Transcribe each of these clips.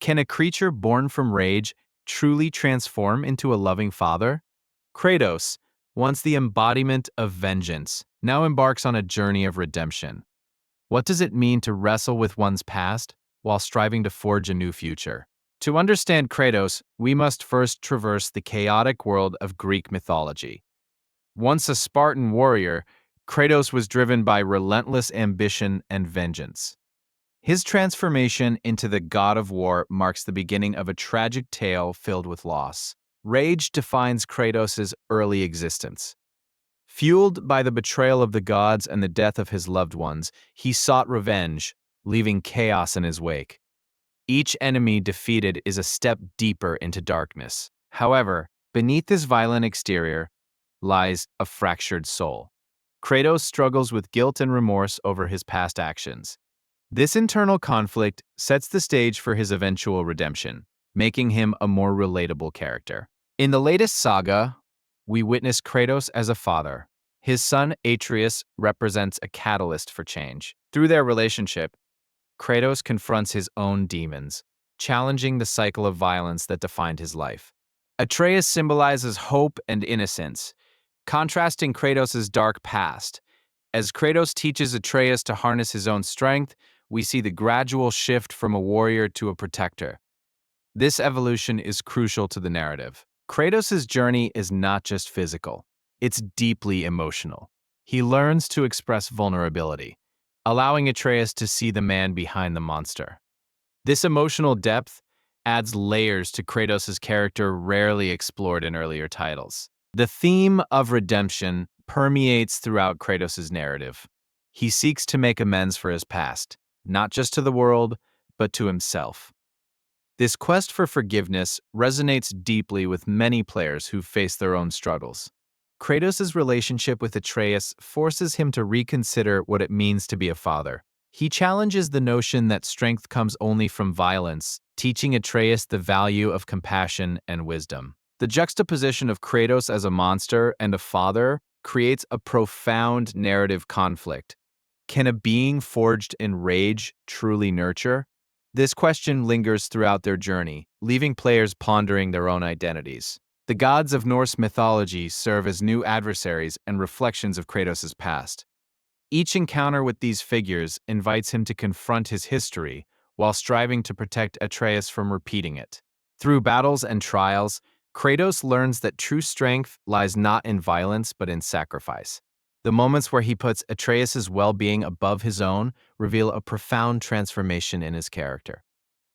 Can a creature born from rage truly transform into a loving father? Kratos, once the embodiment of vengeance, now embarks on a journey of redemption. What does it mean to wrestle with one's past while striving to forge a new future? To understand Kratos, we must first traverse the chaotic world of Greek mythology. Once a Spartan warrior, Kratos was driven by relentless ambition and vengeance. His transformation into the god of war marks the beginning of a tragic tale filled with loss. Rage defines Kratos' early existence. Fueled by the betrayal of the gods and the death of his loved ones, he sought revenge, leaving chaos in his wake. Each enemy defeated is a step deeper into darkness. However, beneath this violent exterior lies a fractured soul. Kratos struggles with guilt and remorse over his past actions. This internal conflict sets the stage for his eventual redemption, making him a more relatable character. In the latest saga, we witness Kratos as a father. His son Atreus represents a catalyst for change. Through their relationship, Kratos confronts his own demons, challenging the cycle of violence that defined his life. Atreus symbolizes hope and innocence, contrasting Kratos' dark past. As Kratos teaches Atreus to harness his own strength, we see the gradual shift from a warrior to a protector. This evolution is crucial to the narrative. Kratos' journey is not just physical, it's deeply emotional. He learns to express vulnerability, allowing Atreus to see the man behind the monster. This emotional depth adds layers to Kratos' character rarely explored in earlier titles. The theme of redemption permeates throughout Kratos' narrative. He seeks to make amends for his past, not just to the world, but to himself. This quest for forgiveness resonates deeply with many players who face their own struggles. Kratos' relationship with Atreus forces him to reconsider what it means to be a father. He challenges the notion that strength comes only from violence, teaching Atreus the value of compassion and wisdom. The juxtaposition of Kratos as a monster and a father creates a profound narrative conflict. Can a being forged in rage truly nurture? This question lingers throughout their journey, leaving players pondering their own identities. The gods of Norse mythology serve as new adversaries and reflections of Kratos' past. Each encounter with these figures invites him to confront his history while striving to protect Atreus from repeating it. Through battles and trials, Kratos learns that true strength lies not in violence but in sacrifice. The moments where he puts Atreus' well-being above his own reveal a profound transformation in his character.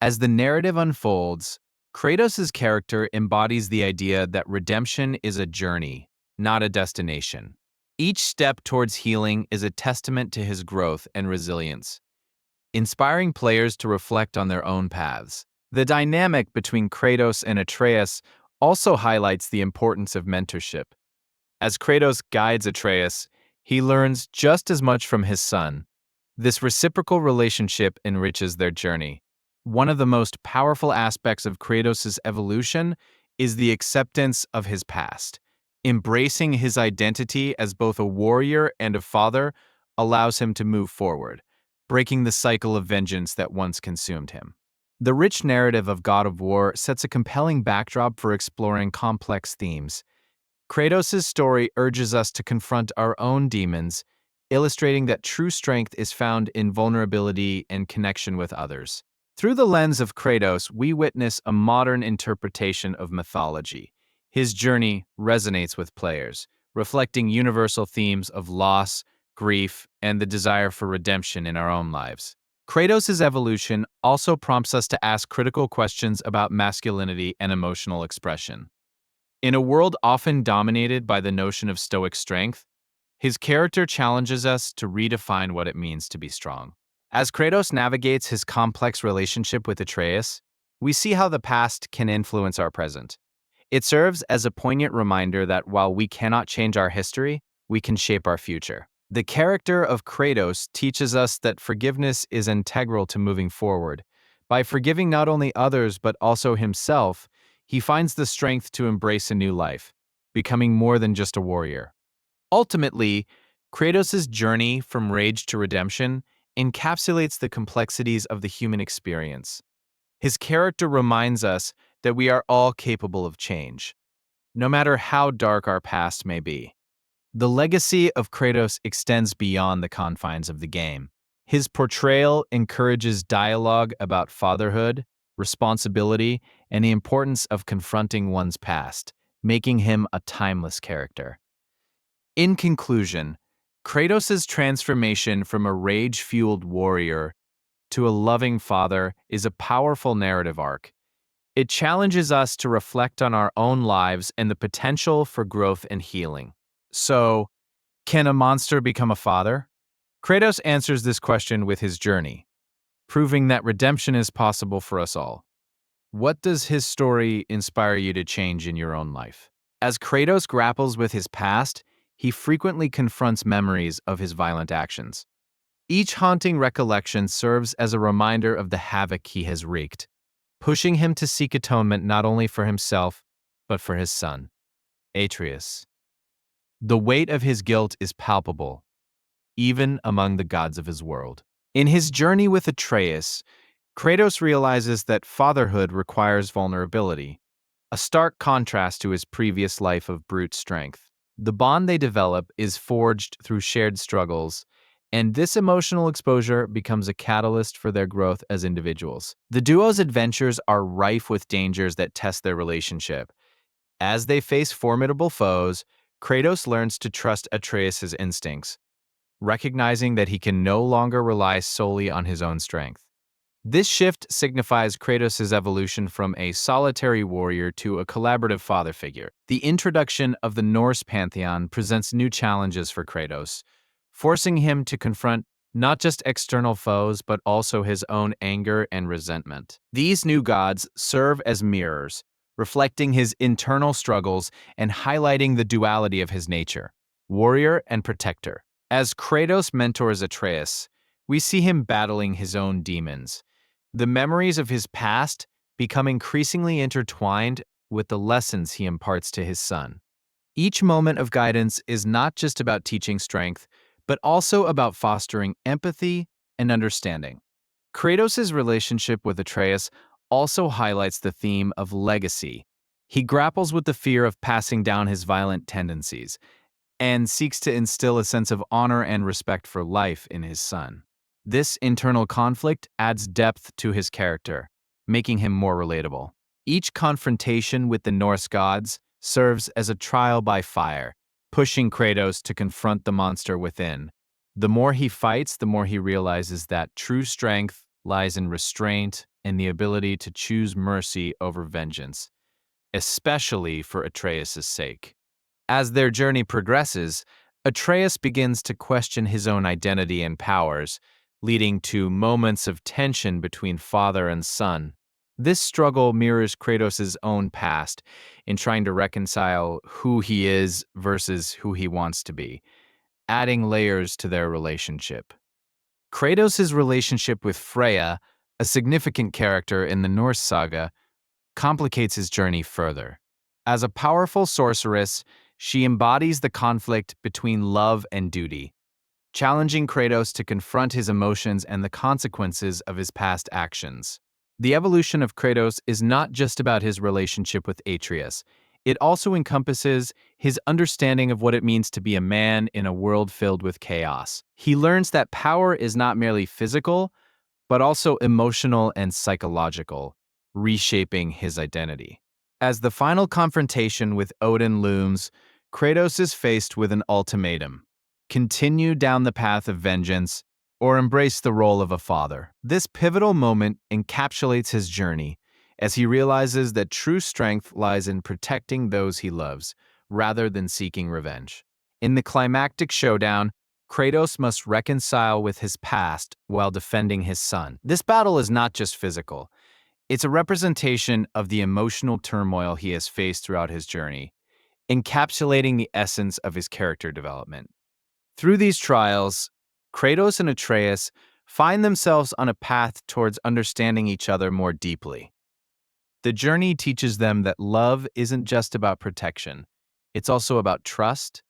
As the narrative unfolds, Kratos' character embodies the idea that redemption is a journey, not a destination. Each step towards healing is a testament to his growth and resilience, inspiring players to reflect on their own paths. The dynamic between Kratos and Atreus also highlights the importance of mentorship. As Kratos guides Atreus, he learns just as much from his son. This reciprocal relationship enriches their journey. One of the most powerful aspects of Kratos' evolution is the acceptance of his past. Embracing his identity as both a warrior and a father allows him to move forward, breaking the cycle of vengeance that once consumed him. The rich narrative of God of War sets a compelling backdrop for exploring complex themes. Kratos' story urges us to confront our own demons, illustrating that true strength is found in vulnerability and connection with others. Through the lens of Kratos, we witness a modern interpretation of mythology. His journey resonates with players, reflecting universal themes of loss, grief, and the desire for redemption in our own lives. Kratos' evolution also prompts us to ask critical questions about masculinity and emotional expression. In a world often dominated by the notion of stoic strength, his character challenges us to redefine what it means to be strong. As Kratos navigates his complex relationship with Atreus, we see how the past can influence our present. It serves as a poignant reminder that while we cannot change our history, we can shape our future. The character of Kratos teaches us that forgiveness is integral to moving forward. By forgiving not only others but also himself, he finds the strength to embrace a new life, becoming more than just a warrior. Ultimately, Kratos' journey from rage to redemption encapsulates the complexities of the human experience. His character reminds us that we are all capable of change, no matter how dark our past may be. The legacy of Kratos extends beyond the confines of the game. His portrayal encourages dialogue about fatherhood, responsibility, and the importance of confronting one's past, making him a timeless character. In conclusion, Kratos' transformation from a rage-fueled warrior to a loving father is a powerful narrative arc. It challenges us to reflect on our own lives and the potential for growth and healing. So, can a monster become a father? Kratos answers this question with his journey, proving that redemption is possible for us all. What does his story inspire you to change in your own life? As Kratos grapples with his past, he frequently confronts memories of his violent actions. Each haunting recollection serves as a reminder of the havoc he has wreaked, pushing him to seek atonement not only for himself, but for his son, Atreus. The weight of his guilt is palpable, even among the gods of his world. In his journey with Atreus, Kratos realizes that fatherhood requires vulnerability, a stark contrast to his previous life of brute strength. The bond they develop is forged through shared struggles, and this emotional exposure becomes a catalyst for their growth as individuals. The duo's adventures are rife with dangers that test their relationship. As they face formidable foes, Kratos learns to trust Atreus' instincts, recognizing that he can no longer rely solely on his own strength. This shift signifies Kratos' evolution from a solitary warrior to a collaborative father figure. The introduction of the Norse pantheon presents new challenges for Kratos, forcing him to confront not just external foes, but also his own anger and resentment. These new gods serve as mirrors, reflecting his internal struggles and highlighting the duality of his nature, warrior and protector. As Kratos mentors Atreus, we see him battling his own demons, the memories of his past become increasingly intertwined with the lessons he imparts to his son. Each moment of guidance is not just about teaching strength, but also about fostering empathy and understanding. Kratos' relationship with Atreus also highlights the theme of legacy. He grapples with the fear of passing down his violent tendencies and seeks to instill a sense of honor and respect for life in his son. This internal conflict adds depth to his character, making him more relatable. Each confrontation with the Norse gods serves as a trial by fire, pushing Kratos to confront the monster within. The more he fights, the more he realizes that true strength lies in restraint and the ability to choose mercy over vengeance, especially for Atreus' sake. As their journey progresses, Atreus begins to question his own identity and powers, leading to moments of tension between father and son. This struggle mirrors Kratos' own past in trying to reconcile who he is versus who he wants to be, adding layers to their relationship. Kratos' relationship with Freya, a significant character in the Norse saga, complicates his journey further. As a powerful sorceress, she embodies the conflict between love and duty, challenging Kratos to confront his emotions and the consequences of his past actions. The evolution of Kratos is not just about his relationship with Atreus. It also encompasses his understanding of what it means to be a man in a world filled with chaos. He learns that power is not merely physical, but also emotional and psychological, reshaping his identity. As the final confrontation with Odin looms, Kratos is faced with an ultimatum: continue down the path of vengeance or embrace the role of a father. This pivotal moment encapsulates his journey as he realizes that true strength lies in protecting those he loves rather than seeking revenge. In the climactic showdown, Kratos must reconcile with his past while defending his son. This battle is not just physical. It's a representation of the emotional turmoil he has faced throughout his journey, encapsulating the essence of his character development. Through these trials, Kratos and Atreus find themselves on a path towards understanding each other more deeply. The journey teaches them that love isn't just about protection. It's also about trust,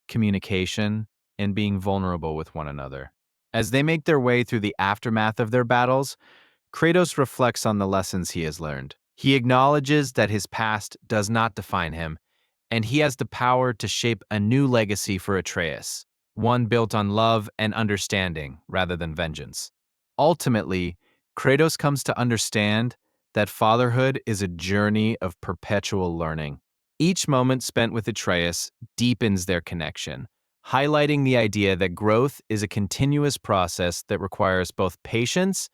communication, and being vulnerable with one another. As they make their way through the aftermath of their battles, Kratos reflects on the lessons he has learned. He acknowledges that his past does not define him, and he has the power to shape a new legacy for Atreus, one built on love and understanding rather than vengeance. Ultimately, Kratos comes to understand that fatherhood is a journey of perpetual learning. Each moment spent with Atreus deepens their connection, highlighting the idea that growth is a continuous process that requires both patience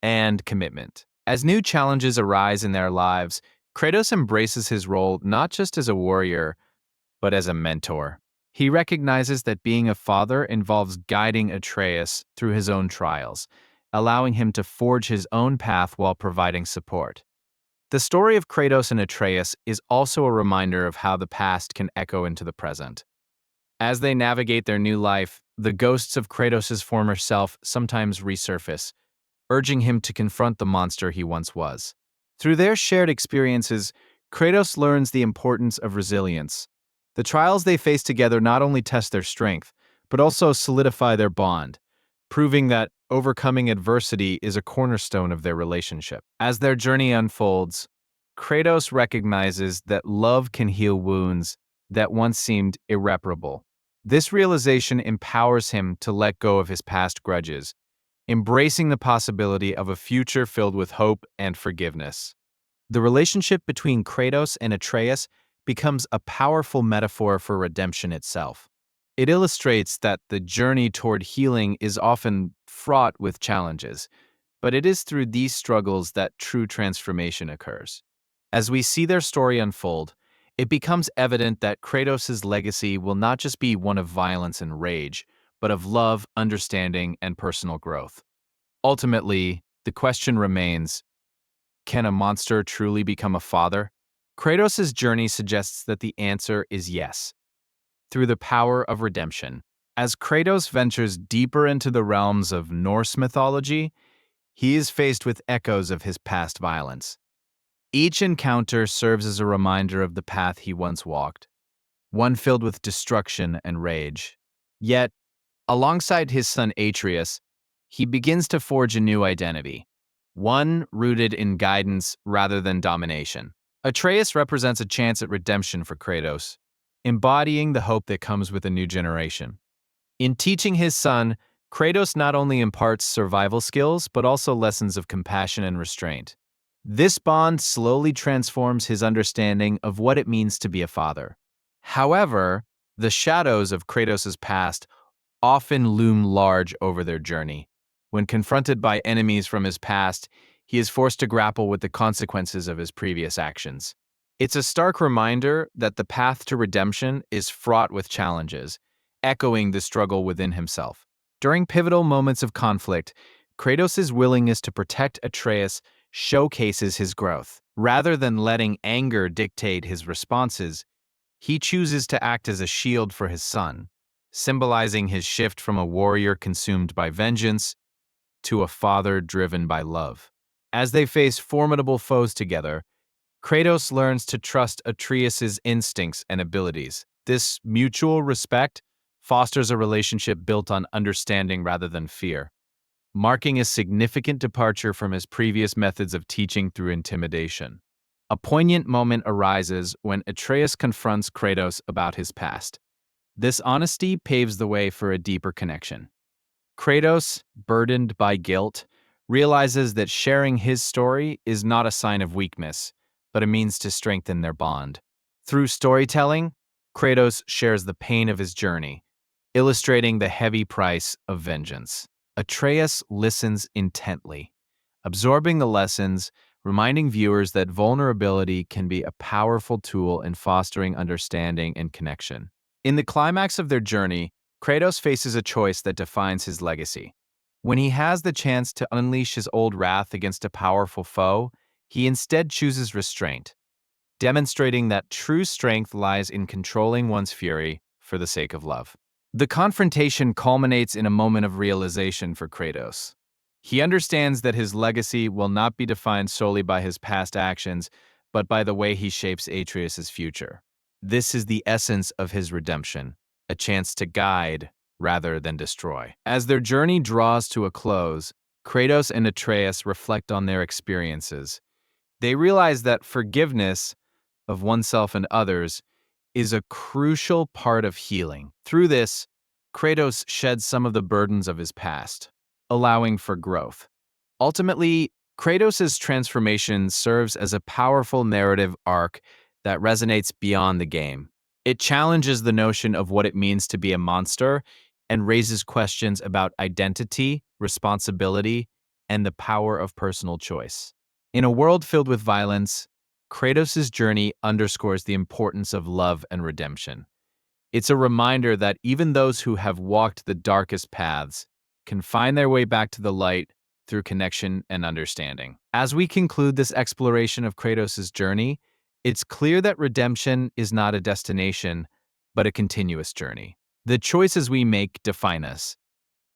and commitment. As new challenges arise in their lives, Kratos embraces his role not just as a warrior, but as a mentor. He recognizes that being a father involves guiding Atreus through his own trials, allowing him to forge his own path while providing support. The story of Kratos and Atreus is also a reminder of how the past can echo into the present. As they navigate their new life, the ghosts of Kratos' former self sometimes resurface, urging him to confront the monster he once was. Through their shared experiences, Kratos learns the importance of resilience. The trials they face together not only test their strength, but also solidify their bond, proving that overcoming adversity is a cornerstone of their relationship. As their journey unfolds, Kratos recognizes that love can heal wounds that once seemed irreparable. This realization empowers him to let go of his past grudges, embracing the possibility of a future filled with hope and forgiveness. The relationship between Kratos and Atreus becomes a powerful metaphor for redemption itself. It illustrates that the journey toward healing is often fraught with challenges, but it is through these struggles that true transformation occurs. As we see their story unfold, it becomes evident that Kratos' legacy will not just be one of violence and rage, but of love, understanding, and personal growth. Ultimately, the question remains, can a monster truly become a father? Kratos' journey suggests that the answer is yes, through the power of redemption. As Kratos ventures deeper into the realms of Norse mythology, he is faced with echoes of his past violence. Each encounter serves as a reminder of the path he once walked, one filled with destruction and rage. Yet, alongside his son Atreus, he begins to forge a new identity, one rooted in guidance rather than domination. Atreus represents a chance at redemption for Kratos, embodying the hope that comes with a new generation. In teaching his son, Kratos not only imparts survival skills, but also lessons of compassion and restraint. This bond slowly transforms his understanding of what it means to be a father. However, the shadows of Kratos' past often loom large over their journey. When confronted by enemies from his past, he is forced to grapple with the consequences of his previous actions. It's a stark reminder that the path to redemption is fraught with challenges, echoing the struggle within himself. During pivotal moments of conflict, Kratos' willingness to protect Atreus showcases his growth. Rather than letting anger dictate his responses, he chooses to act as a shield for his son, symbolizing his shift from a warrior consumed by vengeance to a father driven by love. As they face formidable foes together, Kratos learns to trust Atreus' instincts and abilities. This mutual respect fosters a relationship built on understanding rather than fear, marking a significant departure from his previous methods of teaching through intimidation. A poignant moment arises when Atreus confronts Kratos about his past. This honesty paves the way for a deeper connection. Kratos, burdened by guilt, realizes that sharing his story is not a sign of weakness, but a means to strengthen their bond. Through storytelling, Kratos shares the pain of his journey, illustrating the heavy price of vengeance. Atreus listens intently, absorbing the lessons, reminding viewers that vulnerability can be a powerful tool in fostering understanding and connection. In the climax of their journey, Kratos faces a choice that defines his legacy. When he has the chance to unleash his old wrath against a powerful foe, he instead chooses restraint, demonstrating that true strength lies in controlling one's fury for the sake of love. The confrontation culminates in a moment of realization for Kratos. He understands that his legacy will not be defined solely by his past actions, but by the way he shapes Atreus' future. This is the essence of his redemption, a chance to guide rather than destroy. As their journey draws to a close, Kratos and Atreus reflect on their experiences. They realize that forgiveness of oneself and others is a crucial part of healing. Through this, Kratos sheds some of the burdens of his past, allowing for growth. Ultimately, Kratos' transformation serves as a powerful narrative arc that resonates beyond the game. It challenges the notion of what it means to be a monster and raises questions about identity, responsibility, and the power of personal choice. In a world filled with violence, Kratos' journey underscores the importance of love and redemption. It's a reminder that even those who have walked the darkest paths can find their way back to the light through connection and understanding. As we conclude this exploration of Kratos' journey, it's clear that redemption is not a destination, but a continuous journey. The choices we make define us,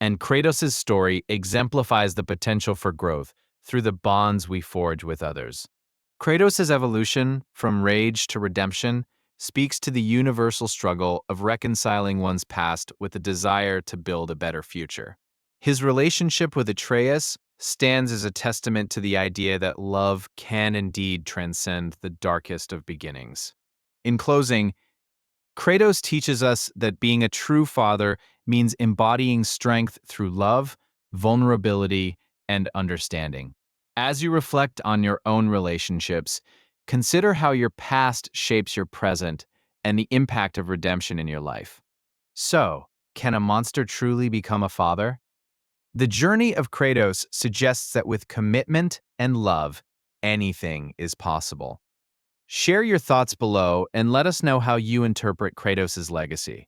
and Kratos' story exemplifies the potential for growth through the bonds we forge with others. Kratos' evolution from rage to redemption speaks to the universal struggle of reconciling one's past with a desire to build a better future. His relationship with Atreus stands as a testament to the idea that love can indeed transcend the darkest of beginnings. In closing, Kratos teaches us that being a true father means embodying strength through love, vulnerability, and understanding. As you reflect on your own relationships, consider how your past shapes your present and the impact of redemption in your life. So, can a monster truly become a father? The journey of Kratos suggests that with commitment and love, anything is possible. Share your thoughts below and let us know how you interpret Kratos' legacy.